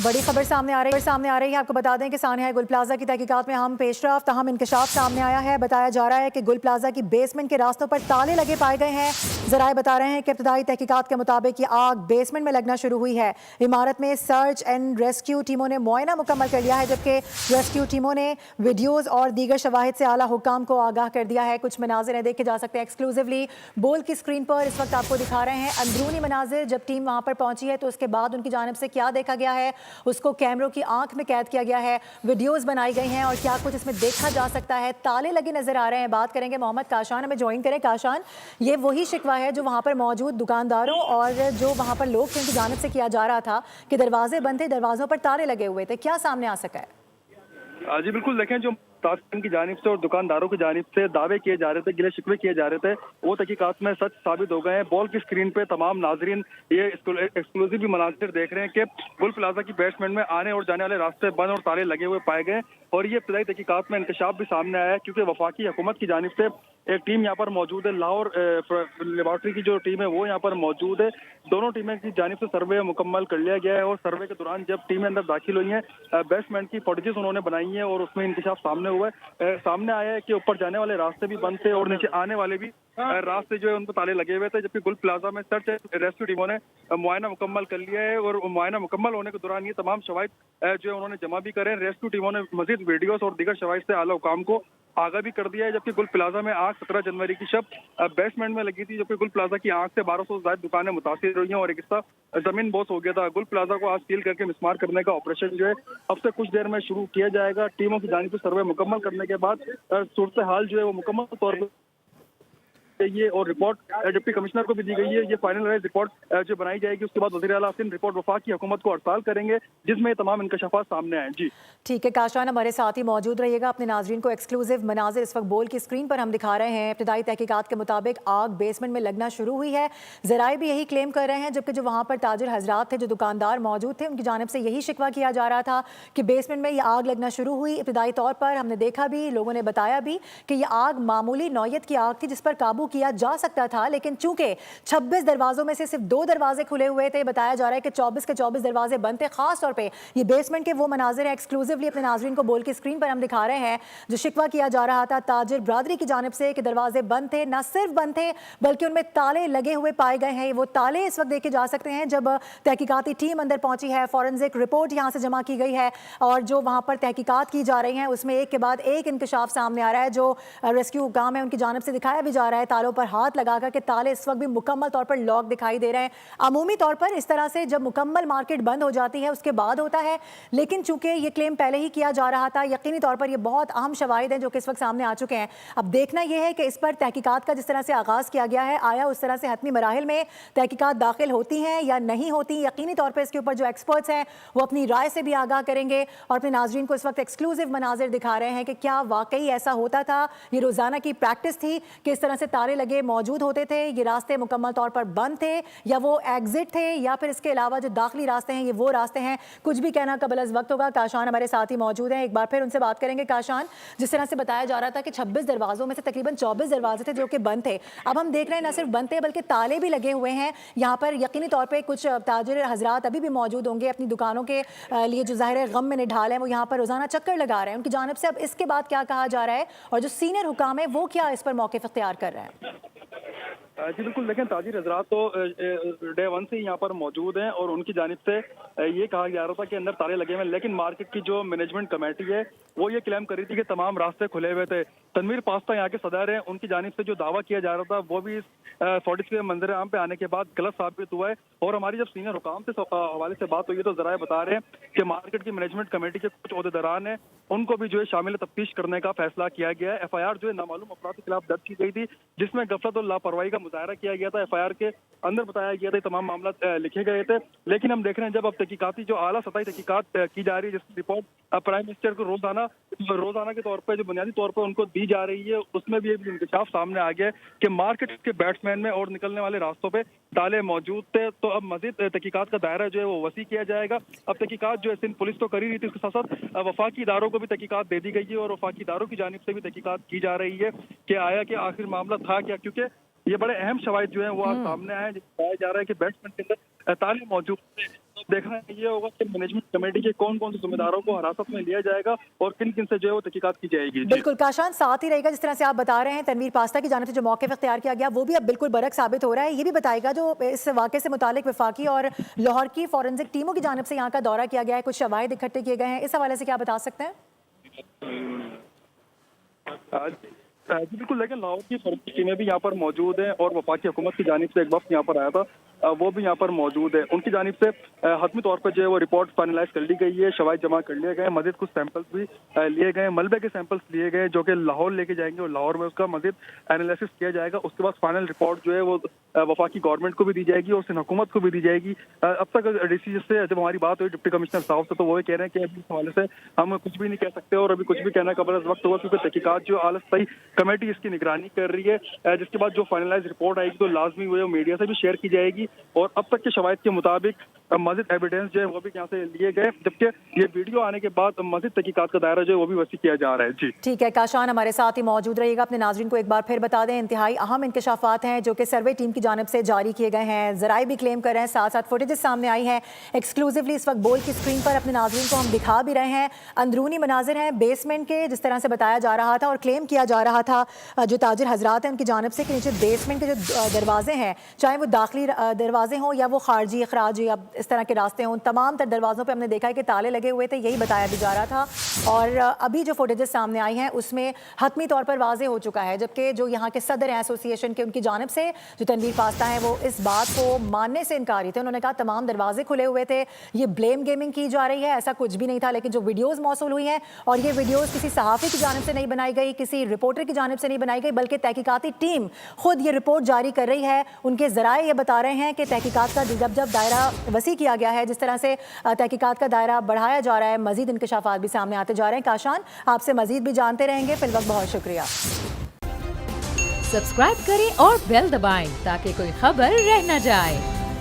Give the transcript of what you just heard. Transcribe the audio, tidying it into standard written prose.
बड़ी खबर सामने आ रही है। आपको बता दें कि सानिया गुल प्लाजा की तहकीकात में हम पेशरफ्त अहम इंकशाफ सामने आया है। बताया जा रहा है कि गुल प्लाजा की बेसमेंट के रास्तों पर ताले लगे पाए गए हैं। जराए बता रहे हैं कि इब्तदाई तहकीकात के मुताबिक ये आग बेसमेंट में लगना शुरू हुई है। इमारत में सर्च एंड रेस्क्यू टीमों ने मुआयना मुकम्मल कर लिया है, जबकि रेस्क्यू टीमों ने वीडियोज़ और दीगर शवाहिद से आला हुक्काम को आगाह कर दिया है। कुछ मनाजिर देखे जा सकते हैं एक्सक्लूसिवली बोल की स्क्रीन पर इस वक्त आपको दिखा रहे हैं अंदरूनी मनाजिर। जब टीम वहाँ पर पहुंची है तो उसके बाद उनकी जानिब से क्या देखा गया है उसको कैमरों की आंख में कैद किया गया है, वीडियोस बनाई गई हैं और क्या कुछ इसमें देखा जा सकता है। ताले लगे नजर आ रहे हैं। बात करेंगे मोहम्मद काशान, हमें ज्वाइन करें। काशान, ये वही शिकवा है जो वहाँ पर मौजूद दुकानदारों और जो वहाँ पर लोग थे उनकी जानिब से किया जा रहा था कि दरवाजे बंद थे, दरवाजों पर ताले लगे हुए थे। क्या सामने आ सका है? जी बिल्कुल, देखें जो मुतासिरीन की जानिब से और दुकानदारों की जानिब से दावे किए जा रहे थे, गिले शिकवे किए जा रहे थे, वो तहकीकात में सच साबित हो गए हैं। बॉल की स्क्रीन पे तमाम नाजरीन ये एक्सक्लूसिव मनाजिर देख रहे हैं कि गुल प्लाजा की बेसमेंट में आने और जाने वाले रास्ते बंद और ताले लगे हुए पाए गए और ये इब्तदाई तहकीकात में इंकशाफ भी सामने आया है, क्योंकि वफाकी हुकूमत की जानिब से एक टीम यहाँ पर मौजूद है। लाहौर लेबॉर्ट्री की जो टीम है वो यहाँ पर मौजूद है। दोनों टीमें की जानिब से सर्वे मुकम्मल कर लिया गया है और सर्वे के दौरान जब टीमें अंदर दाखिल हुई हैं, बेसमेंट की फुटेजेस उन्होंने बनाई हैं और उसमें इंकशाफ सामने आया है कि ऊपर जाने वाले रास्ते भी बंद थे और नीचे आने वाले भी रास्ते जो है उन पर ताले लगे हुए थे। जबकि गुल प्लाजा में सर्च रेस्क्यू टीमों ने मुआयना मुकम्मल कर लिया है और मुआयना मुकम्मल होने के दौरान ये तमाम शवाहिद जो है उन्होंने जमा भी करे। रेस्क्यू टीमों ने मजीद वीडियोस और दीगर शवाहिद से आला हुकाम को आगा भी कर दिया है। जबकि गुल प्लाजा में आग 17 जनवरी की शब बेसमेंट में लगी थी, जबकि गुल प्लाजा की आग से 1200 से ज्यादा दुकानें मुतासिर हुई हैं और एक हिस्सा जमीन बोस हो गया था। गुल प्लाजा को आज सील करके मिसमार करने का ऑपरेशन जो है अब से कुछ देर में शुरू किया जाएगा। टीमों की जानिब से सर्वे मुकम्मल करने के बाद सूरत हाल जो है वो मुकम्मल तौर पर ये और रिपोर्ट डिप्टी कमिश्नर को भी दी गई है। ये फाइनलाइज रिपोर्ट जो बनाई जाएगी उसके बाद वज़ीर आला सिंध रिपोर्ट वफाकी हुकूमत को अरसाल करेंगे, जिसमें तमाम इंकशाफात सामने आए। जी ठीक है काशान, हमारे साथ ही मौजूद रहिएगा। अपने नाजरीन को एक्सक्लूसिव मनाजिर इस वक्त बोल की स्क्रीन पर हम दिखा रहे हैं। इब्तदाई तहकीकात के मुताबिक आग बेसमेंट में लगना शुरू हुई है। जराए भी यही क्लेम कर रहे हैं, जबकि जो वहाँ पर ताजिर हजरात थे, जो दुकानदार मौजूद थे, उनकी जानिब से यही शिकवा किया जा रहा था कि बेसमेंट में यह आग लगना शुरू हुई। इब्तदाई तौर पर हमने देखा भी, लोगों ने बताया भी कि यह आग मामूली नौयत की आग थी जिस पर काबू किया जा सकता था, लेकिन चूंकि 26 दरवाजों में से सिर्फ 2 दरवाजे खुले हुए थे, बताया जा रहा है कि 24 के 24 दरवाजे बंद थे। खास तौर पे ये बेसमेंट के वो मनाजिर है, एक्सक्लूसिवली अपने नाजरीन को बोल की स्क्रीन पर हम दिखा रहे हैं, जो शिकवा किया जा रहा था ताजिर बरादरी की जानिब से कि दरवाजे बंद थे। ना सिर्फ बंद थे बल्कि उनमें ताले लगे हुए पाए गए हैं। वो ताले इस वक्त देखे जा सकते हैं जब तहकीकाती टीम अंदर पहुंची है। फॉरेंसिक रिपोर्ट यहाँ से जमा की गई है और जो वहाँ पर तहकीकात की जा रही हैं उसमें एक के बाद एक इंकशाफ सामने आ रहा है। जो रेस्क्यू हुकाम है उनकी जानिब से दिखाया भी जा रहा है तालों पर हाथ लगा कि ताले इस वक्त भी मुकम्मल तौर पर लॉक दिखाई दे रहे हैं। अमूमी तौर पर इस तरह से जब मुकम्मल मार्केट बंद हो जाती है उसके बाद होता है, लेकिन चूंकि ये क्लेम पहले ही किया जा रहा था, यकीनी तौर पर ये बहुत अहम शवाहिद हैं जो कि इस वक्त सामने आ चुके हैं। अब देखना यह है कि इस पर तहकीकात का जिस तरह से आगाज़ किया गया है, आया उस तरह से हतमी मराहिल में तहकीकात दाखिल होती हैं या नहीं होती। यकीनी तौर पर इसके ऊपर जो एक्सपर्ट्स हैं वो अपनी राय से भी आगाह करेंगे और अपने नाजरीन को इस वक्त एक्सक्लूसिव मनाजिर दिखा रहे हैं कि क्या वाकई ऐसा होता था, ये रोज़ाना की प्रैक्टिस थी कि इस तरह से ताले लगे मौजूद होते थे, ये रास्ते मुकम्मल तौर पर बंद थे, या वो एग्जिट थे, या फिर इसके अलावा जो दाखिली रास्ते हैं ये वो रास्ते हैं। कुछ भी कहना कबल अज़ वक्त होगा। काशान हमारे साथ ही मौजूद हैं, एक बार फिर उनसे बात करेंगे। काशान, जिस तरह से बताया जा रहा था कि 26 दरवाजों में से तकरीबन 24 दरवाजे थे जो कि बंद थे, अब हम देख रहे हैं न सिर्फ बंद थे बल्कि ताले भी लगे हुए हैं यहाँ पर। यकीनी तौर पर कुछ ताजिर हजरात अभी भी मौजूद होंगे अपनी दुकानों के लिए, जो ज़ाहिर गम में निढाल हैं, वो यहाँ पर रोज़ाना चक्कर लगा रहे हैं। उनकी जानिब से अब इसके बाद क्या कहा जा रहा है और जो सीनियर हुकाम है वो क्या इस पर मौक़िफ़ इख्तियार कर रहे हैं? जी बिल्कुल, देखें ताजिर हजरात तो डे 1 से यहाँ पर मौजूद हैं और उनकी जानिब से ये कहा जा रहा था कि अंदर ताले लगे हुए हैं, लेकिन मार्केट की जो मैनेजमेंट कमेटी है वो ये क्लेम कर रही थी कि तमाम रास्ते खुले हुए थे। तनवीर पास्ता यहाँ के सदर हैं, उनकी जानिब से जो दावा किया जा रहा था वो भी इस 40 मंजर आम पे आने के बाद गलत साबित हुआ है। और हमारी जब सीनियर हुकाम से हवाले से बात हुई है तो जराए बता रहे हैं कि मार्केट की मैनेजमेंट कमेटी के कुछ ओहदेदारान हैं, उनको भी जो है शामिल तफ्तीश करने का फैसला किया गया है। FIR जो है नामालूम अफराद के खिलाफ दर्ज की गई थी, जिसमें गफलत और लापरवाही का मुजाहरा किया गया था। FIR के अंदर बताया गया था तमाम मामला लिखे गए थे, लेकिन हम देख रहे हैं जब अब तहकीकाती जो आला सतही तहकीकात की जा रही है, जिसकी रिपोर्ट प्राइम मिनिस्टर को रोजाना के तौर पर जो बुनियादी तौर पर उनको दी जा रही है, उसमें भी एक इंकशाफ सामने आ गया है कि मार्केट के बैट्समैन में और निकलने वाले रास्तों पे ताले मौजूद थे। तो अब मजीद तहकीकात का दायरा जो है वो वसी किया जाएगा। अब तहकीकात जो है सिंध पुलिस तो कर ही रही थी, उसके साथ साथ वफाकी इदारों को भी तहकीकात दे दी गई है और वफाकी इदारों की जानिब से भी तहकीकात की जा रही है कि आया कि आखिर मामला था क्या, क्योंकि ये बड़े अहम शवाहिद जो है वो आज सामने आए। बताया जा रहा है कि बैट्समैन के अंदर ताले मौजूद थे। तो देखना ये होगा कि मैनेजमेंट कमेटी के कौन कौन से जिम्मेदारों को हिरासत में लिया जाएगा और किन किन से जो है वो तहकीकात की जाएगी। जी। बिल्कुल काशान, साथ ही रहेगा जिस तरह से आप बता रहे हैं तनवीर पास्ता की जानिब से जो मौक़िफ़ इख्तियार किया गया वो भी अब बिल्कुल बरक साबित हो रहा है। ये भी बताएगा जो इस वाक़े से मुतालिक वफाकी और लाहौर की फॉरेंसिक टीमों की जानिब से यहाँ का दौरा किया गया है, कुछ शवाहिद इकट्ठे किए गए हैं, इस हवाले से क्या बता सकते हैं? जी बिल्कुल, लेकिन लाहौर की फॉरेंसिक टीमें भी यहाँ पर मौजूद हैं और वफाकी हुकूमत की जानिब से एक वक्त यहाँ पर आया था, वो भी यहाँ पर मौजूद है। उनकी जानिब से हतमी तौर पर जो है वो रिपोर्ट फाइनलाइज कर ली गई है, शवाहिद जमा कर लिए गए, मजीद कुछ सैंपल्स भी लिए गए, मलबे के सैंपल्स लिए गए जो कि लाहौर लेके जाएंगे और लाहौर में उसका मजीद एनालिसिस किया जाएगा। उसके बाद फाइनल रिपोर्ट जो है वो वफाकी गवर्नमेंट को भी दी जाएगी और सिंध हुकूमत को भी दी जाएगी। अब तक डीसी से जब हमारी बात हुई डिप्टी कमिश्नर साहब से, तो वो ये कह रहे हैं कि अभी इस हवाले से हम कुछ भी नहीं कह सकते और अभी कुछ भी कहना कबल अज़ वक्त होगा, क्योंकि तहकीकात जो आला सही कमेटी इसकी निगरानी कर रही है। जिसके बाद जो फाइनलाइज रिपोर्ट आएगी तो लाजमी वो मीडिया से भी शेयर की जाएगी और अब तक के शवाहिद के मुताबिक मजीद एविडेंस जो है वो भी यहाँ से लिए गए, जबकि ये वीडियो आने के बाद मजीद तहकीकात का दायरा जो है वो भी वसी किया जा रहा है। जी ठीक है काशान, हमारे साथ ही मौजूद रहिएगा। अपने नाज़रीन को एक बार फिर बता दें, इंतहाई अहम इंकशाफात हैं जो कि सर्वे टीम की जानिब से जारी किए गए हैं, ज़राए भी क्लेम कर रहे हैं, साथ साथ फुटेजेस सामने आई हैं। एक्सक्लूसिवली इस वक्त बोल की स्क्रीन पर अपने नाज़रीन को हम दिखा भी रहे हैं। अंदरूनी मनाजिर हैं बेसमेंट के, जिस तरह से बताया जा रहा था और क्लेम किया जा रहा था जो ताजिर हजरात हैं उनकी जानिब से कि नीचे बेसमेंट के जो दरवाजे हैं, चाहे वो दाखिली दरवाजे हों या वो खारजी अखराजी या इस तरह के रास्ते हों, तमाम तर दरवाज़ों पे हमने देखा है कि ताले लगे हुए थे, यही बताया भी जा रहा था। और अभी जो फुटेजेस सामने आई हैं उसमें हतमी तौर पर वाज़े हो चुका है, जबकि जो यहाँ के सदर हैं एसोसिएशन के, उनकी जानिब से जो तनवीर पास्ता हैं वो इस बात को मानने से इनकारी थे। उन्होंने कहा तमाम दरवाजे खुले हुए थे, ये ब्लेम गेमिंग की जा रही है, ऐसा कुछ भी नहीं था। लेकिन जो वीडियोज़ मौसूल हुई हैं और ये वीडियोज़ किसी सहाफ़ी की जानिब से नहीं बनाई गई, किसी रिपोर्टर की जानिब से नहीं बनाई गई, बल्कि तहकीकाती टीम खुद ये रिपोर्ट जारी कर रही है। उनके ज़राए ये बता रहे हैं कि तहकीकात का जब दायरा वसी किया गया है, जिस तरह से तहकीकात का दायरा बढ़ाया जा रहा है, मज़ीद इंकशाफात भी सामने आते जा रहे हैं। काशान, आपसे मज़ीद भी जानते रहेंगे, फिलवक्त बहुत शुक्रिया। सब्सक्राइब करें और बेल दबाएं ताकि कोई खबर रह न जाए।